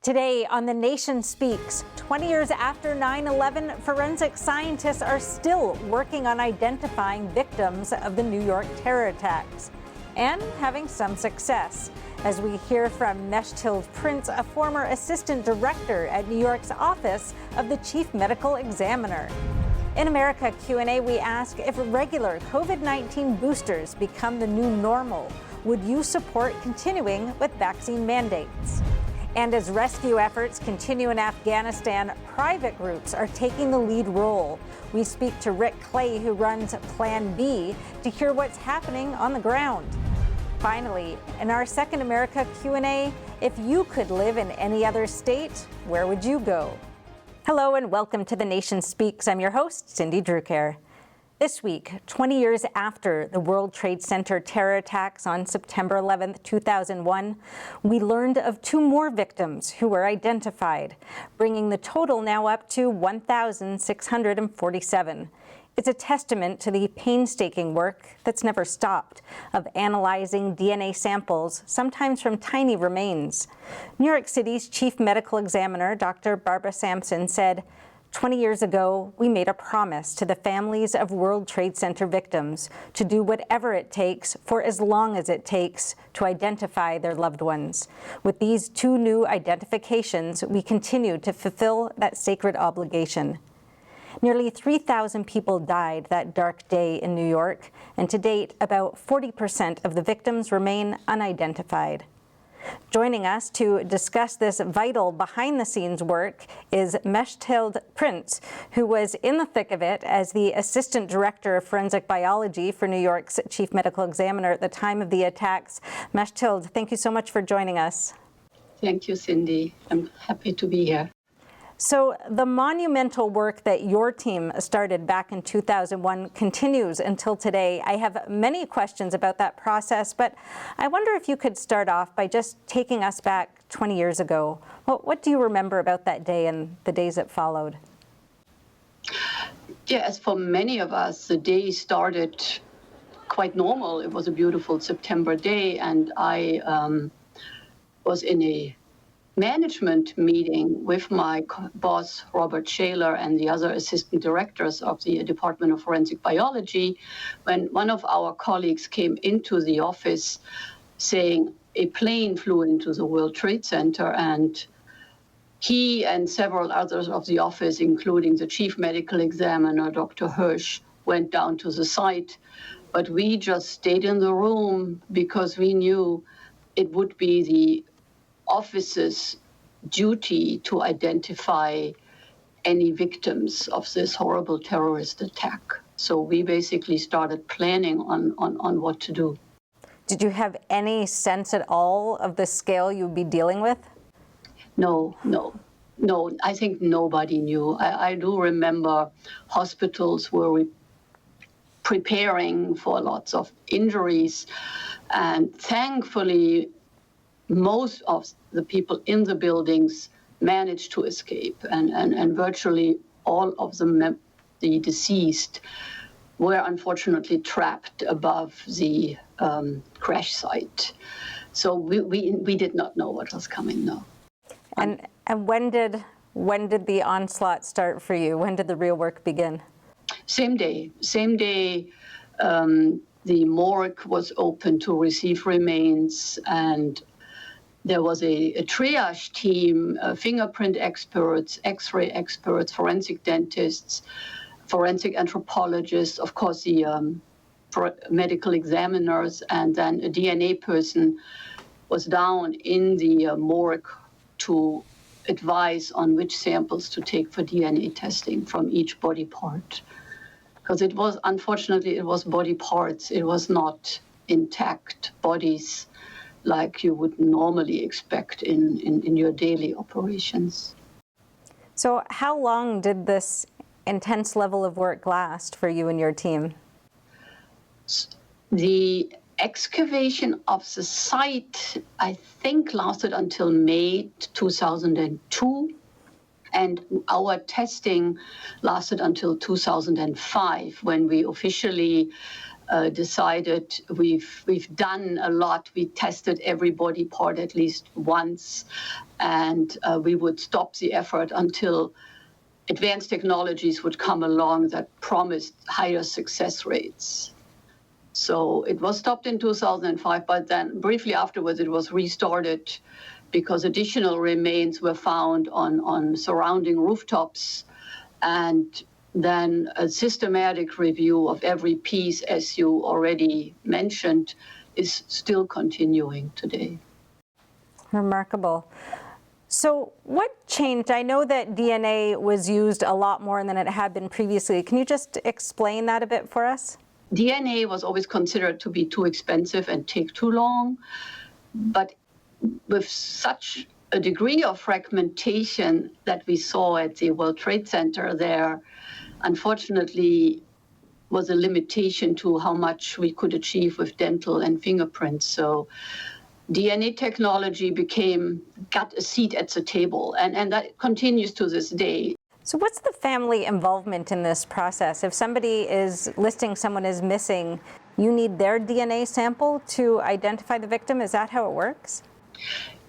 Today on The Nation Speaks, 20 years after 9/11, forensic scientists are still working on identifying victims of the New York terror attacks and having some success. As we hear from Mechthild Prinz, a former assistant director at New York's office of the chief medical examiner. In America Q&A, we ask, if regular COVID-19 boosters become the new normal, would you support continuing with vaccine mandates? And as rescue efforts continue in Afghanistan, private groups are taking the lead role. We speak to Rick Clay, who runs Plan B, to hear what's happening on the ground. Finally, in our second America Q&A, if you could live in any other state, where would you go? Hello and welcome to The Nation Speaks. I'm your host, Cindy Drucker. This week, 20 years after the World Trade Center terror attacks on September 11, 2001, we learned of two more victims who were identified, bringing the total now up to 1,647. It's a testament to the painstaking work that's never stopped of analyzing DNA samples, sometimes from tiny remains. New York City's chief medical examiner, Dr. Barbara Sampson, said, 20 years ago, we made a promise to the families of World Trade Center victims to do whatever it takes for as long as it takes to identify their loved ones. With these two new identifications, we continue to fulfill that sacred obligation. Nearly 3,000 people died that dark day in New York, and to date, about 40% of the victims remain unidentified. Joining us to discuss this vital behind-the-scenes work is Mechthild Prinz, who was in the thick of it as the Assistant Director of Forensic Biology for New York's Chief Medical Examiner at the time of the attacks. Mechthild, thank you so much for joining us. Thank you, Cindy. I'm happy to be here. So the monumental work that your team started back in 2001 continues until today. I have many questions about that process, but I wonder if you could start off by just taking us back 20 years ago. What do you remember about that day and the days that followed? Yeah, as for many of us, the day started quite normal. It was a beautiful September day, and I was in a management meeting with my boss, Robert Shaler, and the other assistant directors of the Department of Forensic Biology, when one of our colleagues came into the office saying a plane flew into the World Trade Center, and he and several others of the office, including the chief medical examiner, Dr. Hirsch, went down to the site. But we just stayed in the room because we knew it would be the office's duty to identify any victims of this horrible terrorist attack. So we basically started planning on what to do. Did you have any sense at all of the scale you'd be dealing with? No. I think nobody knew. I do remember hospitals were preparing for lots of injuries, and thankfully, most of the people in the buildings managed to escape, and virtually all of the deceased were unfortunately trapped above the crash site. So we did not know what was coming, no. And when did the onslaught start for you? When did the real work begin? Same day. The morgue was open to receive remains, and there was a triage team, fingerprint experts, X-ray experts, forensic dentists, forensic anthropologists, of course the medical examiners, and then a DNA person was down in the morgue to advise on which samples to take for DNA testing from each body part. Because it was, unfortunately, it was body parts. It was not intact bodies like you would normally expect in your daily operations. So how long did this intense level of work last for you and your team? The excavation of the site, I think, lasted until May 2002, and our testing lasted until 2005, when we officially decided we've done a lot. We tested every body part at least once, and we would stop the effort until advanced technologies would come along that promised higher success rates. So it was stopped in 2005, but then briefly afterwards it was restarted because additional remains were found on surrounding rooftops, and then a systematic review of every piece, as you already mentioned, is still continuing today. Remarkable. So what changed? I know that DNA was used a lot more than it had been previously. Can you just explain that a bit for us? DNA was always considered to be too expensive and take too long, but with such a degree of fragmentation that we saw at the World Trade Center there, unfortunately, was a limitation to how much we could achieve with dental and fingerprints. So DNA technology got a seat at the table, and that continues to this day. So what's the family involvement in this process? If somebody is listing someone as missing, you need their DNA sample to identify the victim? Is that how it works?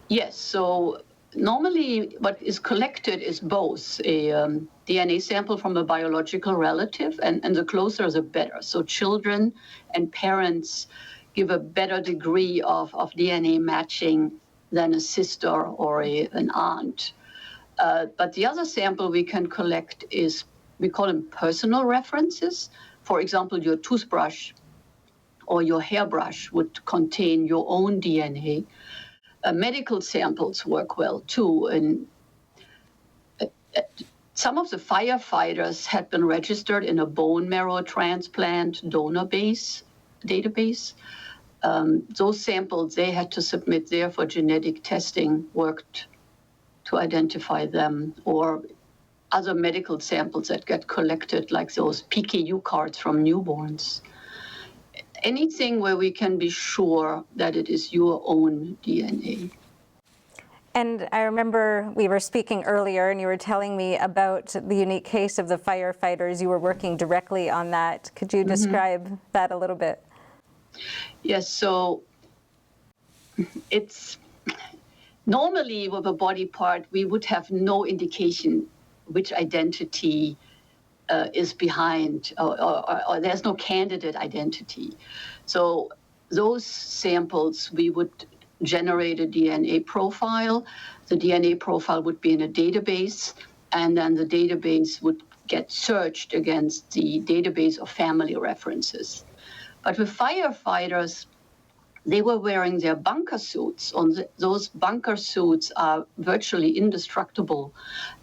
Yes, so normally what is collected is both a DNA sample from a biological relative, and the closer the better. So children and parents give a better degree of DNA matching than a sister or an aunt. But the other sample we can collect is, we call them personal references. For example, your toothbrush or your hairbrush would contain your own DNA. Medical samples work well too. And some of the firefighters had been registered in a bone marrow transplant donor database. Those samples they had to submit there for genetic testing worked to identify them, or other medical samples that get collected, like those PKU cards from newborns. Anything where we can be sure that it is your own DNA. And I remember we were speaking earlier and you were telling me about the unique case of the firefighters. You were working directly on that. Could you describe that a little bit? Yes, so it's normally with a body part, we would have no indication which identity is behind, or there's no candidate identity. So those samples, we would generate a DNA profile. The DNA profile would be in a database, and then the database would get searched against the database of family references. But with firefighters, they were wearing their bunker suits. Those bunker suits are virtually indestructible,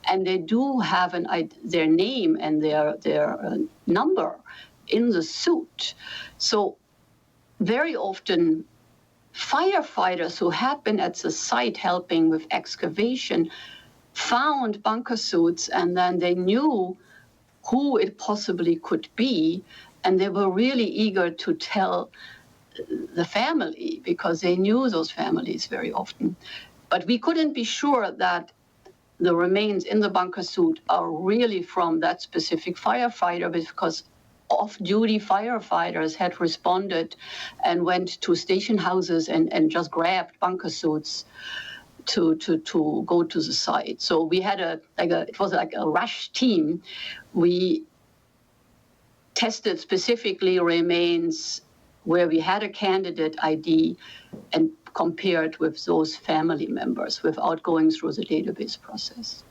and they do have their name and their number in the suit. So very often, firefighters who had been at the site helping with excavation found bunker suits, and then they knew who it possibly could be, and they were really eager to tell the family because they knew those families very often. But we couldn't be sure that the remains in the bunker suit are really from that specific firefighter, because off-duty firefighters had responded and went to station houses and just grabbed bunker suits to go to the site. So we had it was like a rush team. We tested specifically remains where we had a candidate ID and compared with those family members without going through the database process.